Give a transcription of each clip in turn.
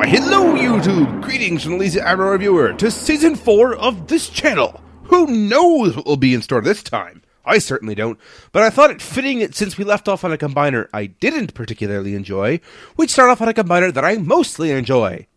Why hello YouTube! Greetings from LazyEyebrowReviewer to Season 4 of this channel! Who knows what will be in store this time? I certainly don't, but I thought it fitting since we left off on a combiner I didn't particularly enjoy, we'd start off on a combiner that I mostly enjoy.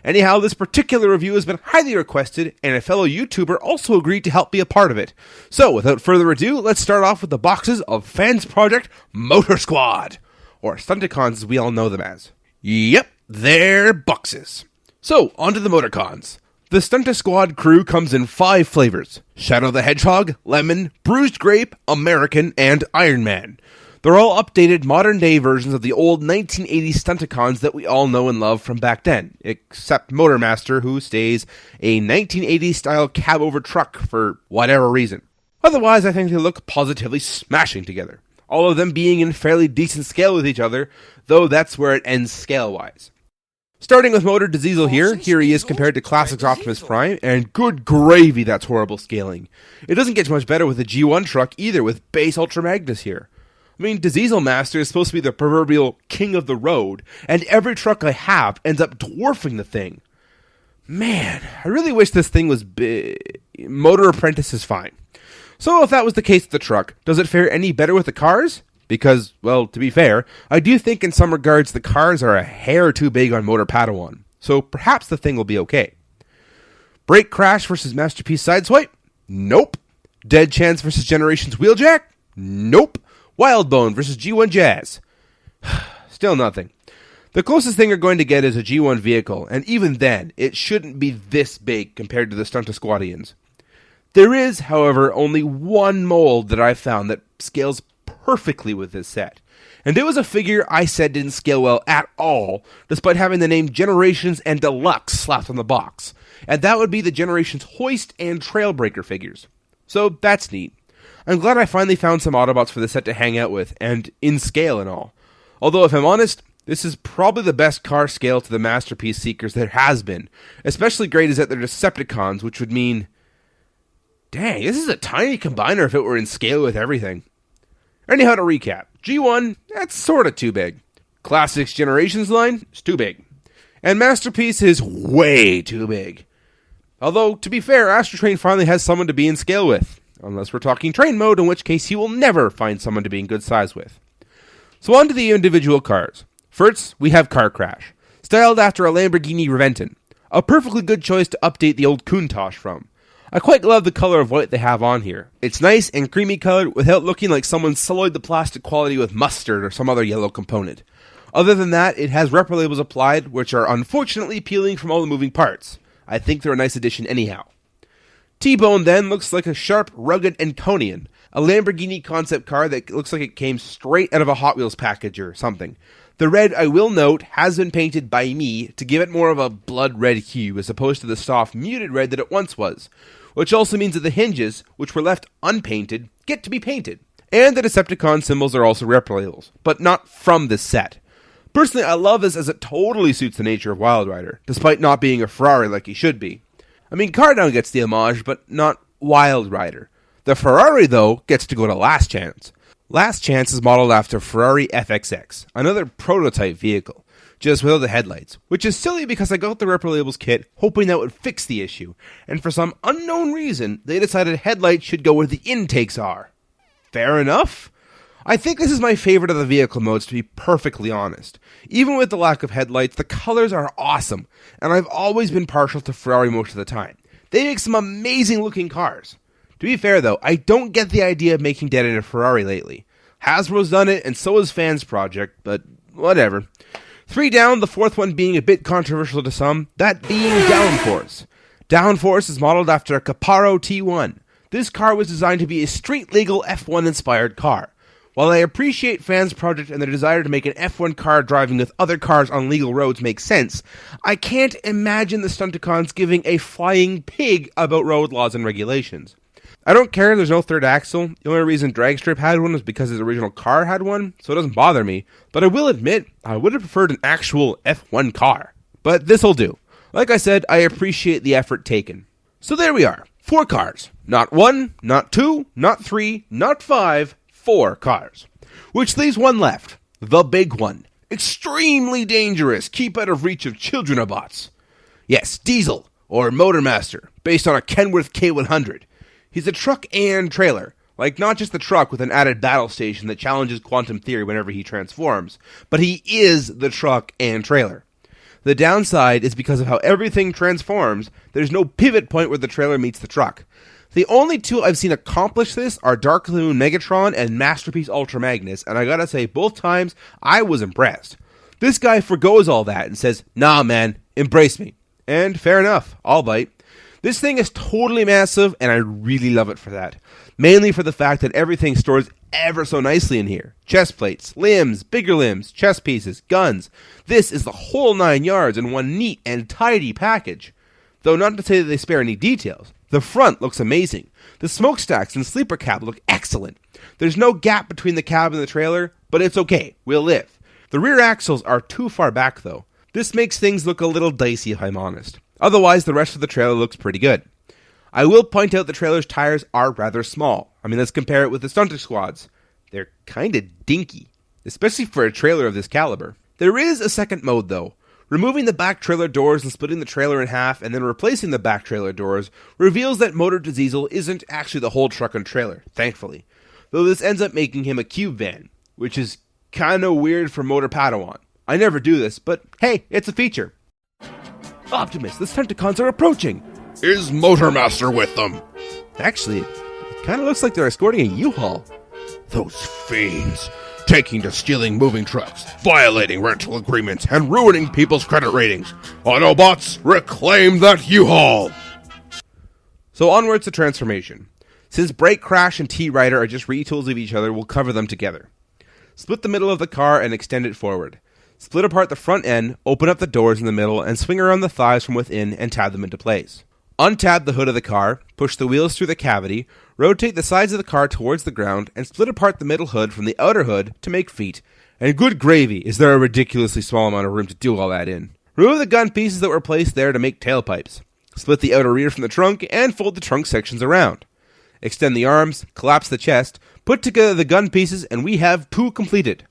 Anyhow, this particular review has been highly requested, and a fellow YouTuber also agreed to help be a part of it. So, without further ado, let's start off with the boxes of Fansproject Motorsquad, or Stunticons as we all know them as. Yep, they're boxes. So, onto the Motorcons. The Stuntisquad crew comes in 5 flavors: Shadow the Hedgehog, Lemon, Bruised Grape, American, and Iron Man. They're all updated modern-day versions of the old 1980s Stunticons that we all know and love from back then, except Motormaster, who stays a 1980s-style cab-over truck for whatever reason. Otherwise, I think they look positively smashing together, all of them being in fairly decent scale with each other, though that's where it ends scale-wise. Starting with Motor Diesel here he is compared to Classics Optimus Prime, and good gravy, that's horrible scaling. It doesn't get much better with the G1 truck either, with base Ultra Magnus here. I mean, Diesel Master is supposed to be the proverbial king of the road, and every truck I have ends up dwarfing the thing. Man, I really wish this thing was big. Motor Apprentice is fine. So if that was the case with the truck, does it fare any better with the cars? Because, well, to be fair, I do think in some regards the cars are a hair too big on Motor Padawan, so perhaps the thing will be okay. Brake Crash versus Masterpiece Sideswipe? Nope. Dead Chance versus Generations Wheeljack? Nope. Wildbone versus G1 Jazz? Still nothing. The closest thing you're going to get is a G1 vehicle, and even then, it shouldn't be this big compared to the Stuntisquadians. There is, however, only one mold that I've found that scales perfectly with this set, and it was a figure I said didn't scale well at all, despite having the name Generations and Deluxe slapped on the box, and that would be the Generations Hoist and Trailbreaker figures. So that's neat. I'm glad I finally found some Autobots for the set to hang out with, and in scale and all. Although, if I'm honest, this is probably the best car scale to the Masterpiece Seekers there has been. Especially great is that they're Decepticons, which would mean... Dang, this is a tiny combiner if it were in scale with everything. Anyhow, to recap, G1, that's sorta too big. Classics Generations line is too big. And Masterpiece is way too big. Although, to be fair, Astro Train finally has someone to be in scale with. Unless we're talking train mode, in which case he will never find someone to be in good size with. So on to the individual cars. First, we have Car Crash, styled after a Lamborghini Reventon. A perfectly good choice to update the old Countach from. I quite love the color of white they have on here. It's nice and creamy colored without looking like someone sullied the plastic quality with mustard or some other yellow component. Other than that, it has repro labels applied, which are unfortunately peeling from all the moving parts. I think they're a nice addition anyhow. T-Bone then looks like a sharp, rugged Enconian, a Lamborghini concept car that looks like it came straight out of a Hot Wheels package or something. The red, I will note, has been painted by me to give it more of a blood red hue as opposed to the soft, muted red that it once was, which also means that the hinges, which were left unpainted, get to be painted. And the Decepticon symbols are also repro labels, but not from this set. Personally, I love this as it totally suits the nature of Wildrider, despite not being a Ferrari like he should be. I mean, Cardown gets the homage, but not Wildrider. The Ferrari, though, gets to go to Last Chance. Last Chance is modeled after Ferrari FXX, another prototype vehicle, just without the headlights, which is silly because I got the repro labels kit hoping that would fix the issue, and for some unknown reason, they decided headlights should go where the intakes are. Fair enough? I think this is my favorite of the vehicle modes, to be perfectly honest. Even with the lack of headlights, the colors are awesome, and I've always been partial to Ferrari most of the time. They make some amazing looking cars. To be fair though, I don't get the idea of making Dead in a Ferrari lately. Hasbro's done it, and so has Fansproject, but whatever. 3 down, the 4th one being a bit controversial to some, that being Downforce. Downforce is modeled after a Caparo T1. This car was designed to be a street legal F1 inspired car. While I appreciate Fansproject and their desire to make an F1 car driving with other cars on legal roads make sense, I can't imagine the Stunticons giving a flying pig about road laws and regulations. I don't care there's no third axle. The only reason Dragstrip had one was because his original car had one, so it doesn't bother me. But I will admit, I would have preferred an actual F1 car. But this'll do. Like I said, I appreciate the effort taken. So there we are. 4 cars. Not 1, not 2, not 3, not 5, 4 cars. Which leaves one left. The big one. Extremely dangerous. Keep out of reach of children-abots. Yes, Diesel, or Motormaster, based on a Kenworth K100. He's a truck and trailer. Like, not just the truck with an added battle station that challenges quantum theory whenever he transforms, but he is the truck and trailer. The downside is because of how everything transforms, there's no pivot point where the trailer meets the truck. The only two I've seen accomplish this are Dark Moon Megatron and Masterpiece Ultra Magnus, and I gotta say, both times, I was impressed. This guy forgoes all that and says, nah man, embrace me. And fair enough, I'll bite. This thing is totally massive, and I really love it for that. Mainly for the fact that everything stores ever so nicely in here. Chest plates, limbs, bigger limbs, chest pieces, guns. This is the whole 9 yards in one neat and tidy package. Though not to say that they spare any details. The front looks amazing. The smokestacks and sleeper cab look excellent. There's no gap between the cab and the trailer, but it's okay, we'll live. The rear axles are too far back though. This makes things look a little dicey if I'm honest. Otherwise, the rest of the trailer looks pretty good. I will point out the trailer's tires are rather small. I mean, let's compare it with the Stunter Squad's. They're kinda dinky, especially for a trailer of this caliber. There is a second mode though. Removing the back trailer doors and splitting the trailer in half and then replacing the back trailer doors reveals that Motor Diesel isn't actually the whole truck and trailer, thankfully. Though this ends up making him a cube van, which is kinda weird for Motor Padawan. I never do this, but hey, it's a feature. Optimus, the Stunticons are approaching! Is Motormaster with them? Actually, it kind of looks like they're escorting a U-Haul. Those fiends, taking to stealing moving trucks, violating rental agreements, and ruining people's credit ratings. Autobots, reclaim that U-Haul! So onwards to transformation. Since Brake Crash and T-Rider are just retools of each other, we'll cover them together. Split the middle of the car and extend it forward. Split apart the front end, open up the doors in the middle, and swing around the thighs from within and tab them into place. Untab the hood of the car, push the wheels through the cavity, rotate the sides of the car towards the ground, and split apart the middle hood from the outer hood to make feet. And good gravy, is there a ridiculously small amount of room to do all that in. Remove the gun pieces that were placed there to make tailpipes. Split the outer rear from the trunk, and fold the trunk sections around. Extend the arms, collapse the chest, put together the gun pieces, and we have two completed.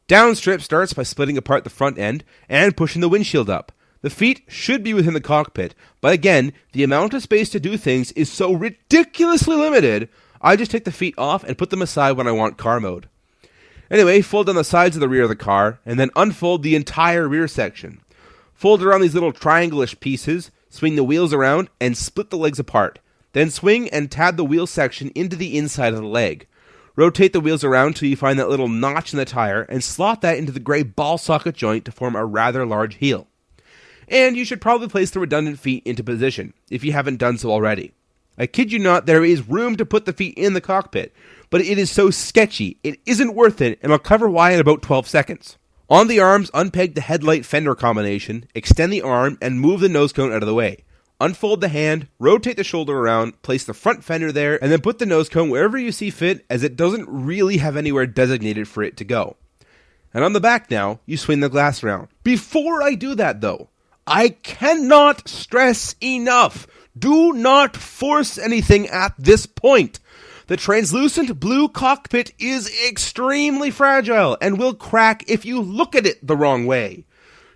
Downstrip starts by splitting apart the front end, and pushing the windshield up. The feet should be within the cockpit, but again, the amount of space to do things is so ridiculously limited, I just take the feet off and put them aside when I want car mode. Anyway, fold down the sides of the rear of the car, and then unfold the entire rear section. Fold around these little triangle-ish pieces, swing the wheels around, and split the legs apart. Then swing and tab the wheel section into the inside of the leg. Rotate the wheels around till you find that little notch in the tire, and slot that into the gray ball socket joint to form a rather large heel. And you should probably place the redundant feet into position, if you haven't done so already. I kid you not, there is room to put the feet in the cockpit, but it is so sketchy, it isn't worth it, and I'll cover why in about 12 seconds. On the arms, unpeg the headlight fender combination, extend the arm, and move the nose cone out of the way. Unfold the hand, rotate the shoulder around, place the front fender there, and then put the nose cone wherever you see fit, as it doesn't really have anywhere designated for it to go. And on the back now, you swing the glass around. Before I do that though, I cannot stress enough, do not force anything at this point. The translucent blue cockpit is extremely fragile and will crack if you look at it the wrong way.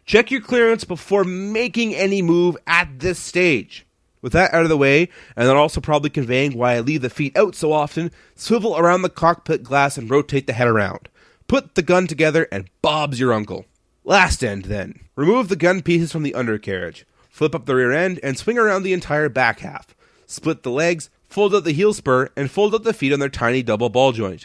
Check your clearance before making any move at this stage. With that out of the way, and then also probably conveying why I leave the feet out so often, swivel around the cockpit glass and rotate the head around. Put the gun together and Bob's your uncle. Last end then. Remove the gun pieces from the undercarriage. Flip up the rear end and swing around the entire back half. Split the legs, fold out the heel spur, and fold out the feet on their tiny double ball joint.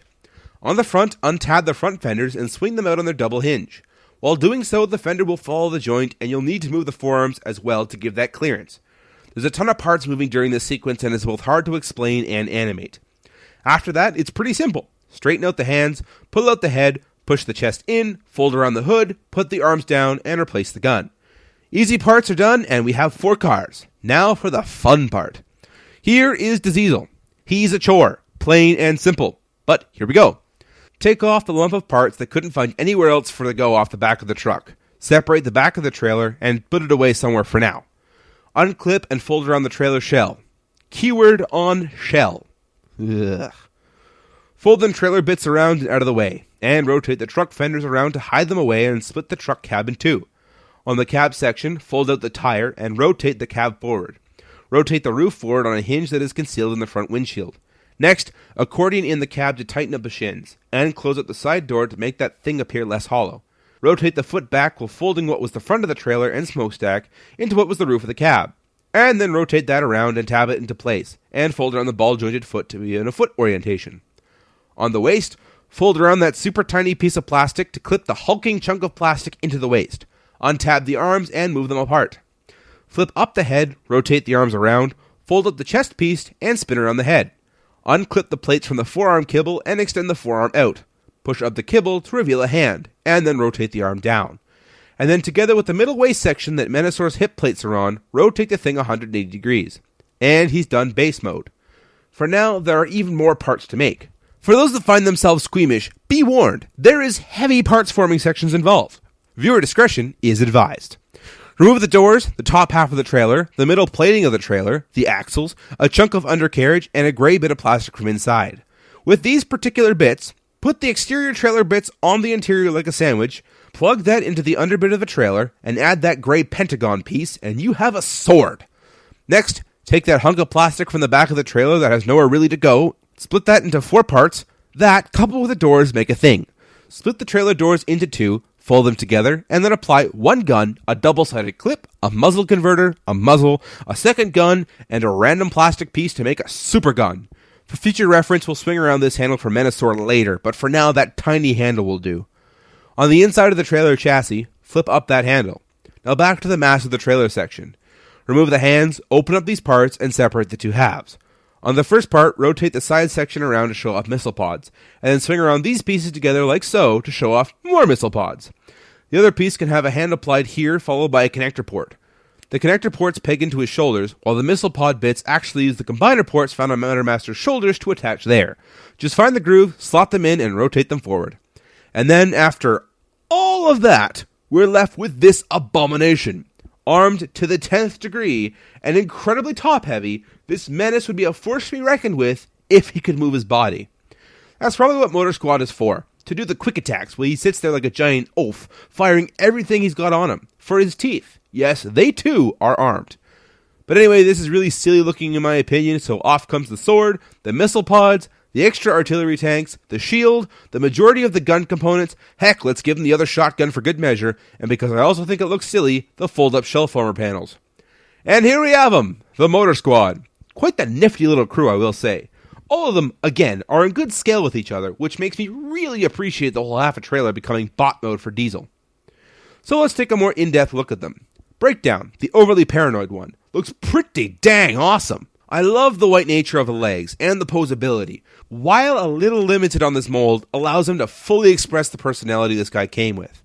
On the front, untab the front fenders and swing them out on their double hinge. While doing so, the fender will follow the joint, and you'll need to move the forearms as well to give that clearance. There's a ton of parts moving during this sequence, and it's both hard to explain and animate. After that, it's pretty simple. Straighten out the hands, pull out the head, push the chest in, fold around the hood, put the arms down, and replace the gun. Easy parts are done, and we have 4 cars. Now for the fun part. Here is Diesel. He's a chore, plain and simple. But here we go. Take off the lump of parts that couldn't find anywhere else for to go off the back of the truck. Separate the back of the trailer and put it away somewhere for now. Unclip and fold around the trailer shell. Keyword on shell. Ugh. Fold them trailer bits around and out of the way, and rotate the truck fenders around to hide them away and split the truck cab in two. On the cab section, fold out the tire and rotate the cab forward. Rotate the roof forward on a hinge that is concealed in the front windshield. Next, accordion in the cab to tighten up the shins, and close up the side door to make that thing appear less hollow. Rotate the foot back while folding what was the front of the trailer and smokestack into what was the roof of the cab. And then rotate that around and tab it into place, and fold it on the ball-jointed foot to be in a foot orientation. On the waist, fold around that super tiny piece of plastic to clip the hulking chunk of plastic into the waist. Untab the arms and move them apart. Flip up the head, rotate the arms around, fold up the chest piece, and spin around the head. Unclip the plates from the forearm kibble and extend the forearm out. Push up the kibble to reveal a hand, and then rotate the arm down. And then together with the middle waist section that Menasor's hip plates are on, rotate the thing 180 degrees. And he's done base mode. For now, there are even more parts to make. For those that find themselves squeamish, be warned, there is heavy parts forming sections involved. Viewer discretion is advised. Remove the doors, the top half of the trailer, the middle plating of the trailer, the axles, a chunk of undercarriage, and a gray bit of plastic from inside. With these particular bits, put the exterior trailer bits on the interior like a sandwich, plug that into the underbit of the trailer, and add that gray pentagon piece, and you have a sword. Next, take that hunk of plastic from the back of the trailer that has nowhere really to go, split that into 4 parts. That, coupled with the doors, make a thing. Split the trailer doors into 2, fold them together, and then apply 1 gun, a double-sided clip, a muzzle converter, a muzzle, a second gun, and a random plastic piece to make a super gun. For future reference, we'll swing around this handle for Menasor later, but for now, that tiny handle will do. On the inside of the trailer chassis, flip up that handle. Now back to the mass of the trailer section. Remove the hands, open up these parts, and separate the 2 halves. On the first part, rotate the side section around to show off missile pods, and then swing around these pieces together like so to show off more missile pods. The other piece can have a hand applied here, followed by a connector port. The connector ports peg into his shoulders, while the missile pod bits actually use the combiner ports found on Motormaster's shoulders to attach there. Just find the groove, slot them in, and rotate them forward. And then, after all of that, we're left with this abomination. Armed to the 10th degree, and incredibly top-heavy, this menace would be a force to be reckoned with if he could move his body. That's probably what Motorsquad is for, to do the quick attacks where he sits there like a giant oaf, firing everything he's got on him, for his teeth. Yes, they too are armed. But anyway, this is really silly looking in my opinion, so off comes the sword, the missile pods, the extra artillery tanks, the shield, the majority of the gun components. Heck, let's give him the other shotgun for good measure, and because I also think it looks silly, the fold-up shell former panels. And here we have them, the Motorsquad. Quite the nifty little crew, I will say. All of them, again, are in good scale with each other, which makes me really appreciate the whole half a trailer becoming bot mode for Diesel. So let's take a more in-depth look at them. Breakdown, the overly paranoid one, looks pretty dang awesome. I love the white nature of the legs and the posability. While a little limited on this mold, allows him to fully express the personality this guy came with.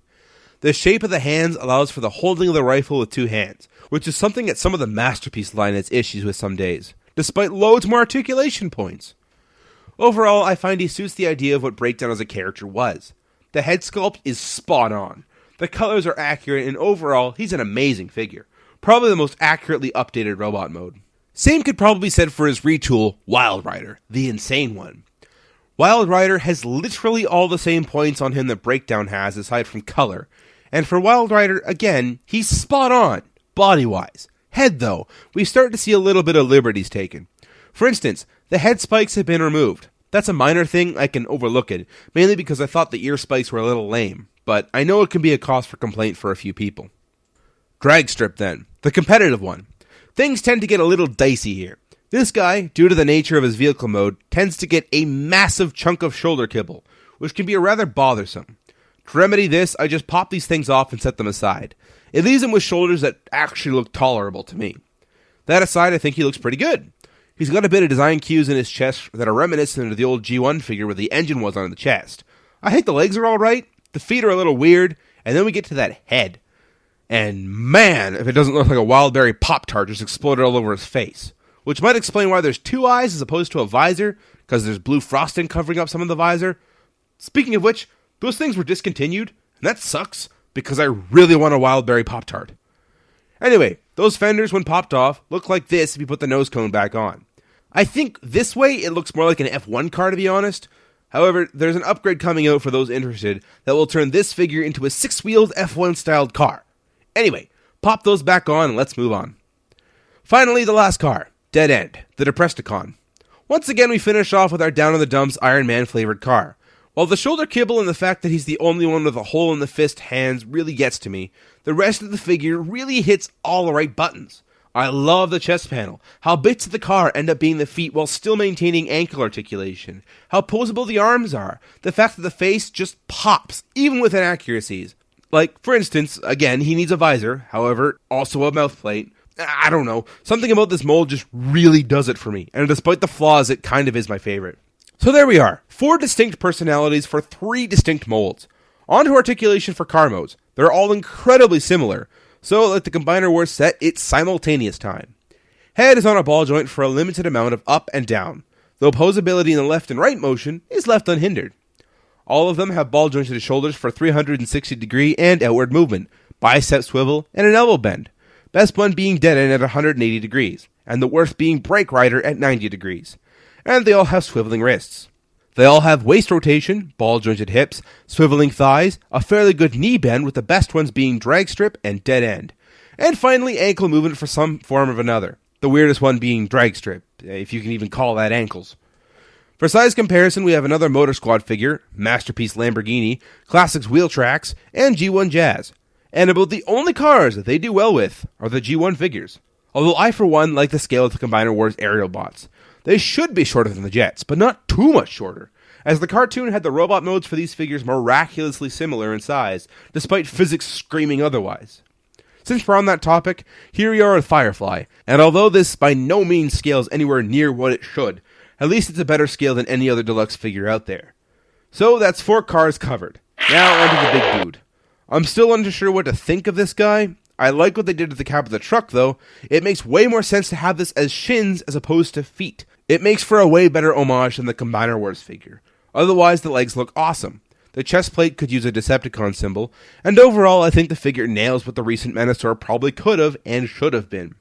The shape of the hands allows for the holding of the rifle with 2 hands, which is something that some of the Masterpiece line has issues with some days, despite loads more articulation points. Overall, I find he suits the idea of what Breakdown as a character was. The head sculpt is spot on. The colors are accurate, and overall, he's an amazing figure. Probably the most accurately updated robot mode. Same could probably be said for his retool, Wildrider, the insane one. Wildrider has literally all the same points on him that Breakdown has, aside from color. And for Wildrider, again, he's spot on, body-wise. Head, though, we start to see a little bit of liberties taken. For instance, the head spikes have been removed. That's a minor thing, I can overlook it, mainly because I thought the ear spikes were a little lame, but I know it can be a cause for complaint for a few people. Drag strip then, the competitive one. Things tend to get a little dicey here. This guy, due to the nature of his vehicle mode, tends to get a massive chunk of shoulder kibble, which can be rather bothersome. To remedy this, I just pop these things off and set them aside. It leaves him with shoulders that actually look tolerable to me. That aside, I think he looks pretty good. He's got a bit of design cues in his chest that are reminiscent of the old G1 figure where the engine was on the chest. I think the legs are alright, the feet are a little weird, and then we get to that head. And man, if it doesn't look like a Wildberry Pop-Tart just exploded all over his face. Which might explain why there's 2 eyes as opposed to a visor, because there's blue frosting covering up some of the visor. Speaking of which, those things were discontinued, and that sucks, because I really want a Wildberry Pop-Tart. Anyway, those fenders, when popped off, look like this if you put the nose cone back on. I think this way it looks more like an F1 car, to be honest. However, there's an upgrade coming out for those interested that will turn this figure into a 6-wheeled F1 styled car. Anyway, pop those back on and let's move on. Finally, the last car, Dead End, the Depresticon. Once again, we finish off with our down in the dumps Iron Man flavored car. While the shoulder kibble and the fact that he's the only one with a hole in the fist hands really gets to me, the rest of the figure really hits all the right buttons. I love the chest panel, how bits of the car end up being the feet while still maintaining ankle articulation, how posable the arms are, the fact that the face just pops, even with inaccuracies. Like, for instance, again, he needs a visor, however, also a mouth plate. I don't know, something about this mold just really does it for me, and despite the flaws, it kind of is my favorite. So there we are, 4 distinct personalities for 3 distinct molds. On to articulation for car modes. They're all incredibly similar, so like the Combiner Wars set, it's simultaneous time. Head is on a ball joint for a limited amount of up and down, though posability in the left and right motion is left unhindered. All of them have ball jointed shoulders for 360 degree and outward movement, bicep swivel, and an elbow bend. Best one being Dead End at 180 degrees, and the worst being Break Rider at 90 degrees. And they all have swiveling wrists. They all have waist rotation, ball-jointed hips, swiveling thighs, a fairly good knee bend with the best ones being Drag Strip and Dead End. And finally, ankle movement for some form of another, the weirdest one being Drag Strip, if you can even call that ankles. For size comparison, we have another Motorsquad figure, Masterpiece Lamborghini, Classics Wheel Tracks, and G1 Jazz. And about the only cars that they do well with are the G1 figures. Although I, for one, like the scale of the Combiner Wars aerial bots. They should be shorter than the Jets, but not too much shorter, as the cartoon had the robot modes for these figures miraculously similar in size, despite physics screaming otherwise. Since we're on that topic, here we are with Firefly, and although this by no means scales anywhere near what it should, at least it's a better scale than any other deluxe figure out there. So that's 4 cars covered. Now onto the big dude. I'm still unsure what to think of this guy. I like what they did to the cab of the truck though. It makes way more sense to have this as shins as opposed to feet. It makes for a way better homage than the Combiner Wars figure. Otherwise, the legs look awesome. The chest plate could use a Decepticon symbol, and overall, I think the figure nails what the recent Menasor probably could have and should have been.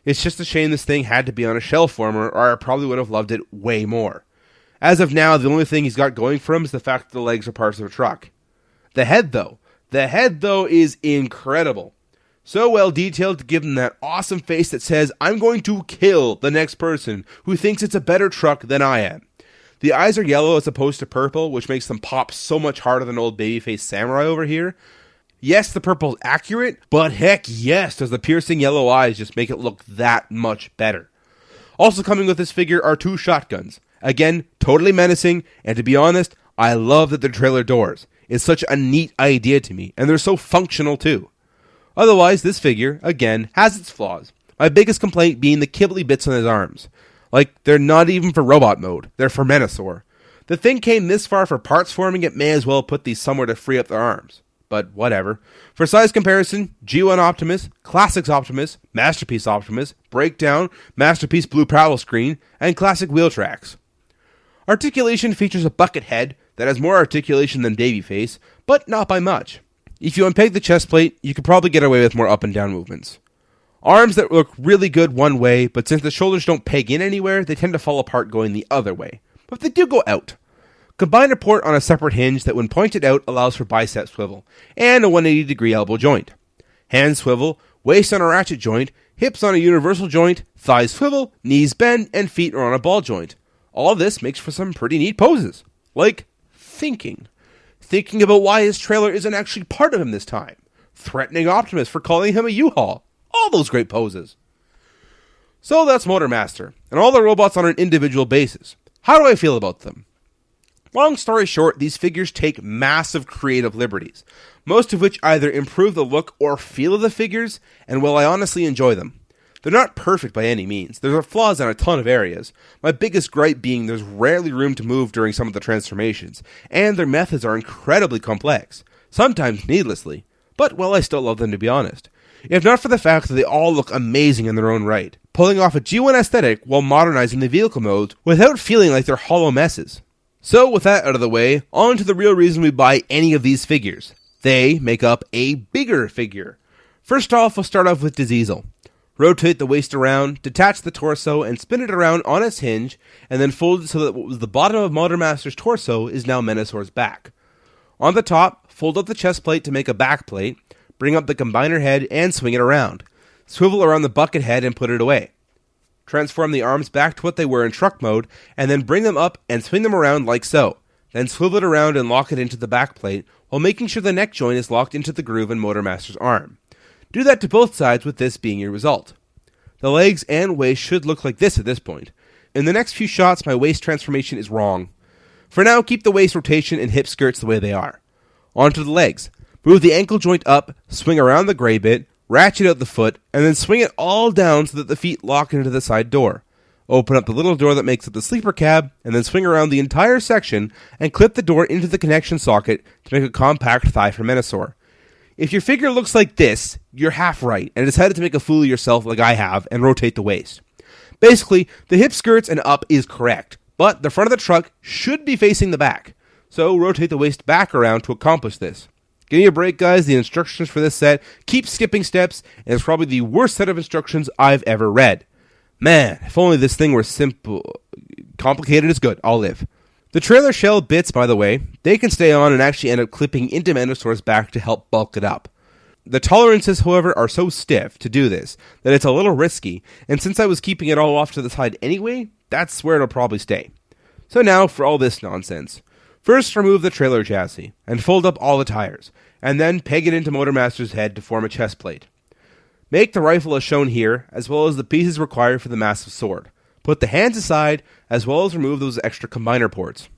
It's just a shame this thing had to be on a shell former, or I probably would have loved it way more. As of now, the only thing he's got going for him is the fact that the legs are parts of a truck. The head, though is incredible. So well detailed to give him that awesome face that says, I'm going to kill the next person who thinks it's a better truck than I am. The eyes are yellow as opposed to purple, which makes them pop so much harder than old babyface samurai over here. Yes, the purple's accurate, but heck yes, does the piercing yellow eyes just make it look that much better. Also coming with this figure are 2 shotguns. Again, totally menacing, and to be honest, I love that they're trailer doors. It's such a neat idea to me, and they're so functional too. Otherwise, this figure, again, has its flaws. My biggest complaint being the kibbly bits on his arms. Like, they're not even for robot mode, they're for Menasor. The thing came this far for parts forming, it may as well put these somewhere to free up their arms. But whatever. For size comparison, G1 Optimus, Classics Optimus, Masterpiece Optimus, Breakdown, Masterpiece Blue Prowl Screen, and Classic Wheel Tracks. Articulation features a bucket head that has more articulation than Babyface, but not by much. If you unpeg the chest plate, you could probably get away with more up and down movements. Arms that look really good one way, but since the shoulders don't peg in anywhere, they tend to fall apart going the other way. But they do go out. Combiner port on a separate hinge that when pointed out allows for bicep swivel, and a 180 degree elbow joint. Hand swivel, waist on a ratchet joint, hips on a universal joint, thighs swivel, knees bend, and feet are on a ball joint. All of this makes for some pretty neat poses. Like thinking. Thinking about why his trailer isn't actually part of him this time. Threatening Optimus for calling him a U-Haul. All those great poses. So that's Motormaster, and all the robots on an individual basis. How do I feel about them? Long story short, these figures take massive creative liberties, most of which either improve the look or feel of the figures, and while I honestly enjoy them. They're not perfect by any means. There's flaws in a ton of areas. My biggest gripe being there's rarely room to move during some of the transformations, and their methods are incredibly complex, sometimes needlessly, but well, I still love them to be honest. If not for the fact that they all look amazing in their own right, pulling off a G1 aesthetic while modernizing the vehicle modes without feeling like they're hollow messes. So with that out of the way, on to the real reason we buy any of these figures. They make up a bigger figure. First off, we'll start off with Diesel. Rotate the waist around, detach the torso, and spin it around on its hinge, and then fold it so that what was the bottom of Motormaster's torso is now Menasor's back. On the top, fold up the chest plate to make a back plate, bring up the combiner head, and swing it around. Swivel around the bucket head and put it away. Transform the arms back to what they were in truck mode, and then bring them up and swing them around like so. Then swivel it around and lock it into the back plate, while making sure the neck joint is locked into the groove in Motormaster's arm. Do that to both sides, with this being your result. The legs and waist should look like this at this point. In the next few shots, my waist transformation is wrong. For now, keep the waist rotation and hip skirts the way they are. On to the legs. Move the ankle joint up, swing around the gray bit, ratchet out the foot, and then swing it all down so that the feet lock into the side door. Open up the little door that makes up the sleeper cab, and then swing around the entire section and clip the door into the connection socket to make a compact thigh for Menasor. If your figure looks like this, you're half right, and decided to make a fool of yourself like I have, and rotate the waist. Basically, the hip skirts and up is correct, but the front of the truck should be facing the back, so rotate the waist back around to accomplish this. Give me a break, guys. The instructions for this set keep skipping steps, and it's probably the worst set of instructions I've ever read. Man, if only this thing were simple. Complicated is good. I'll live. The trailer shell bits, by the way, they can stay on and actually end up clipping into Menasor's back to help bulk it up. The tolerances, however, are so stiff to do this that it's a little risky, and since I was keeping it all off to the side anyway, that's where it'll probably stay. So now for all this nonsense. First, remove the trailer chassis, and fold up all the tires, and then peg it into Motormaster's head to form a chest plate. Make the rifle as shown here, as well as the pieces required for the massive sword. Put the hands aside, as well as remove those extra combiner ports.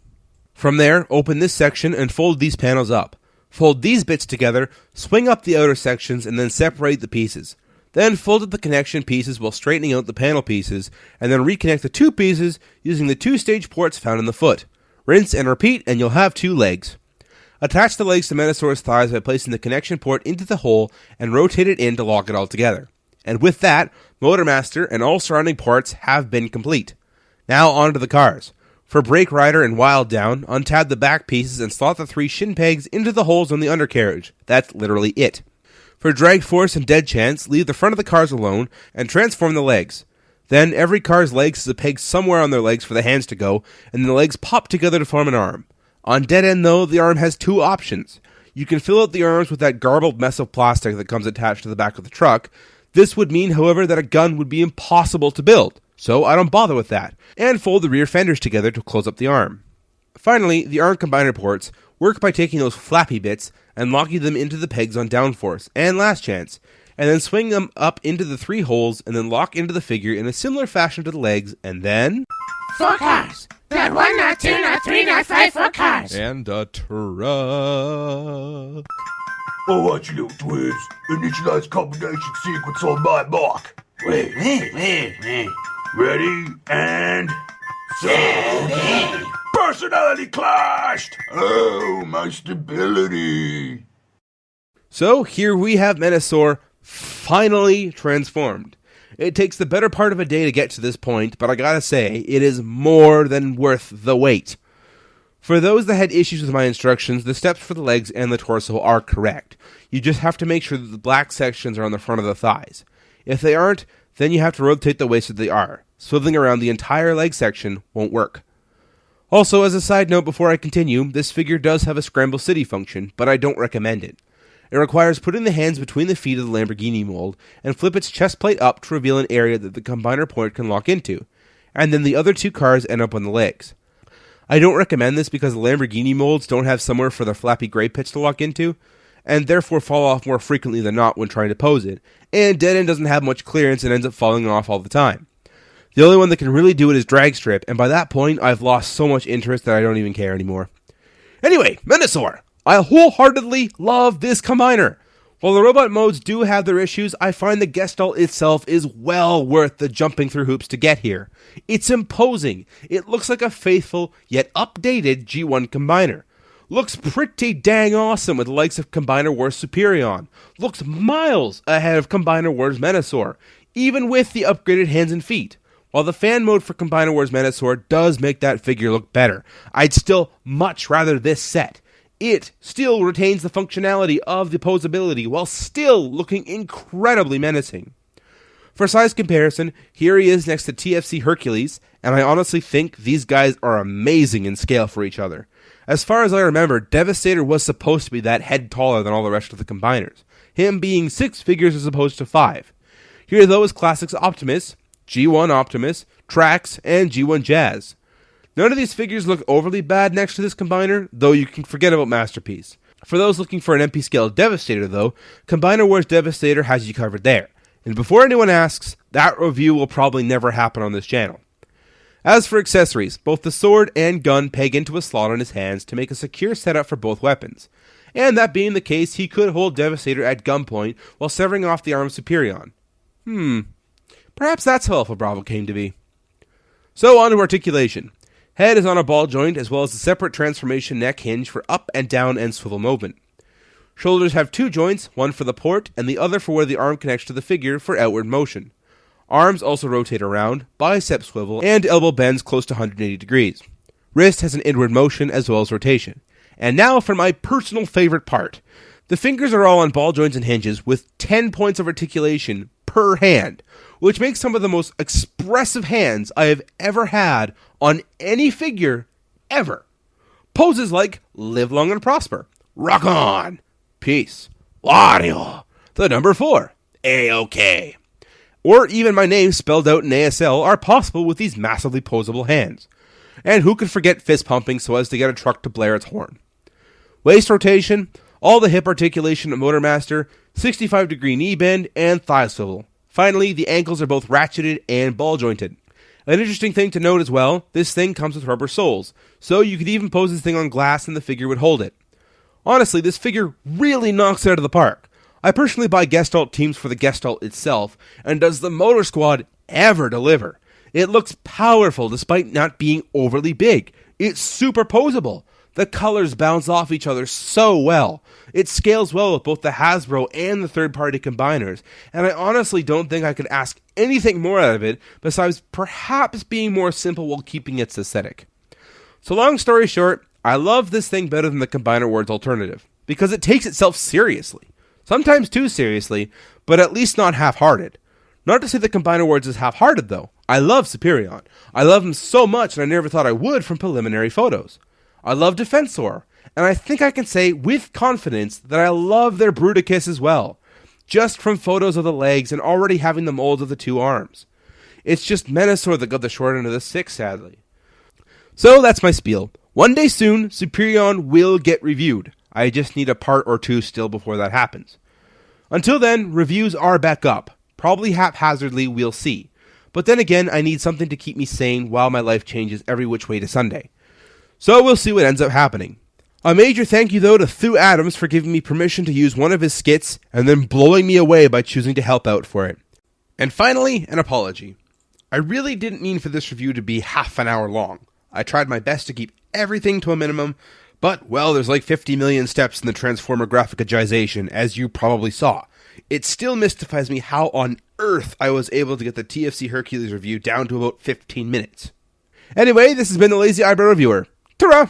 From there, open this section and fold these panels up. Fold these bits together, swing up the outer sections, and then separate the pieces. Then fold up the connection pieces while straightening out the panel pieces, and then reconnect the two pieces using the two-stage ports found in the foot. Rinse and repeat, and you'll have two legs. Attach the legs to Menasor's thighs by placing the connection port into the hole and rotate it in to lock it all together. And with that, Motormaster and all surrounding parts have been complete. Now on to the cars. For Brake Rider and Wild Down, untab the back pieces and slot the 3 shin pegs into the holes on the undercarriage. That's literally it. For Drag Force and Dead Chance, leave the front of the cars alone and transform the legs. Then every car's legs has a peg somewhere on their legs for the hands to go, and the legs pop together to form an arm. On Dead End, though, the arm has 2 options. You can fill out the arms with that garbled mess of plastic that comes attached to the back of the truck. This would mean, however, that a gun would be impossible to build, so I don't bother with that, and fold the rear fenders together to close up the arm. Finally, the arm combiner ports work by taking those flappy bits and locking them into the pegs on Downforce and Last Chance, and then swing them up into the 3 holes and then lock into the figure in a similar fashion to the legs, and then... 4 cars! Not 1, not 2, not 3, not 5, 4 cars! And a truck. Alright, you little twins. Initialize combination sequence on my mark. Wait. Ready, and... so... Personality clashed! Oh, my stability. So here we have Menasor finally transformed. It takes the better part of a day to get to this point, but I gotta say, it is more than worth the wait. For those that had issues with my instructions, the steps for the legs and the torso are correct. You just have to make sure that the black sections are on the front of the thighs. If they aren't, then you have to rotate the waist as they are. Swiveling around the entire leg section won't work. Also, as a side note before I continue, this figure does have a Scramble City function, but I don't recommend it. It requires putting the hands between the feet of the Lamborghini mold and flip its chest plate up to reveal an area that the combiner point can lock into, and then the other 2 cars end up on the legs. I don't recommend this because the Lamborghini molds don't have somewhere for the flappy gray pits to lock into, and therefore fall off more frequently than not when trying to pose it, and Dead End doesn't have much clearance and ends up falling off all the time. The only one that can really do it is Drag Strip, and by that point I've lost so much interest that I don't even care anymore. Anyway, Menasor! I wholeheartedly love this combiner. While the robot modes do have their issues, I find the Gestalt itself is well worth the jumping through hoops to get here. It's imposing. It looks like a faithful, yet updated G1 combiner. Looks pretty dang awesome with the likes of Combiner Wars Superion. Looks miles ahead of Combiner Wars Menasor, even with the upgraded hands and feet. While the fan mode for Combiner Wars Menasor does make that figure look better, I'd still much rather this set. It still retains the functionality of the posability while still looking incredibly menacing. For size comparison, here he is next to TFC Hercules, and I honestly think these guys are amazing in scale for each other. As far as I remember, Devastator was supposed to be that head taller than all the rest of the combiners, him being 6 figures as opposed to 5. Here though is Classics Optimus, G1 Optimus, Trax, and G1 Jazz. None of these figures look overly bad next to this combiner, though you can forget about Masterpiece. For those looking for an MP scale Devastator though, Combiner Wars Devastator has you covered there. And before anyone asks, that review will probably never happen on this channel. As for accessories, both the sword and gun peg into a slot on his hands to make a secure setup for both weapons. And that being the case, he could hold Devastator at gunpoint while severing off the arm of Superion. Perhaps that's how Alpha Bravo came to be. So on to articulation. Head is on a ball joint as well as a separate transformation neck hinge for up and down and swivel movement. Shoulders have 2 joints, one for the port and the other for where the arm connects to the figure for outward motion. Arms also rotate around, bicep swivel, and elbow bends close to 180 degrees. Wrist has an inward motion as well as rotation. And now for my personal favorite part. The fingers are all on ball joints and hinges with 10 points of articulation per hand, which makes some of the most expressive hands I have ever had on any figure ever. Poses like Live Long and Prosper, Rock On, Peace, Wario, the number 4, A-OK. Or even my name spelled out in ASL are possible with these massively posable hands. And who could forget fist pumping so as to get a truck to blare its horn? Waist rotation, all the hip articulation at Motormaster, 65 degree knee bend, and thigh swivel. Finally, the ankles are both ratcheted and ball jointed. An interesting thing to note as well, this thing comes with rubber soles, so you could even pose this thing on glass and the figure would hold it. Honestly, this figure really knocks it out of the park. I personally buy Gestalt teams for the Gestalt itself, and does the Motorsquad ever deliver? It looks powerful despite not being overly big. It's superposable. The colors bounce off each other so well. It scales well with both the Hasbro and the third-party combiners, and I honestly don't think I could ask anything more out of it besides perhaps being more simple while keeping its aesthetic. So long story short, I love this thing better than the Combiner Wars alternative, because it takes itself seriously. Sometimes too seriously, but at least not half-hearted. Not to say that Combiner Wars is half-hearted though. I love Superion. I love him so much and I never thought I would from preliminary photos. I love Defensor, and I think I can say with confidence that I love their Bruticus as well, just from photos of the legs and already having the molds of the 2 arms. It's just Menasor that got the short end of the stick, sadly. So that's my spiel. One day soon, Superion will get reviewed. I just need a part or 2 still before that happens. Until then, reviews are back up. Probably haphazardly, we'll see. But then again, I need something to keep me sane while my life changes every which way to Sunday. So we'll see what ends up happening. A major thank you though to Thu Adams for giving me permission to use one of his skits and then blowing me away by choosing to help out for it. And finally, an apology. I really didn't mean for this review to be half an hour long. I tried my best to keep everything to a minimum, but, well, there's like 50 million steps in the Transformer graphicization, as you probably saw. It still mystifies me how on earth I was able to get the TFC Hercules review down to about 15 minutes. Anyway, this has been the Lazy Eyebrow Reviewer. Ta-ra!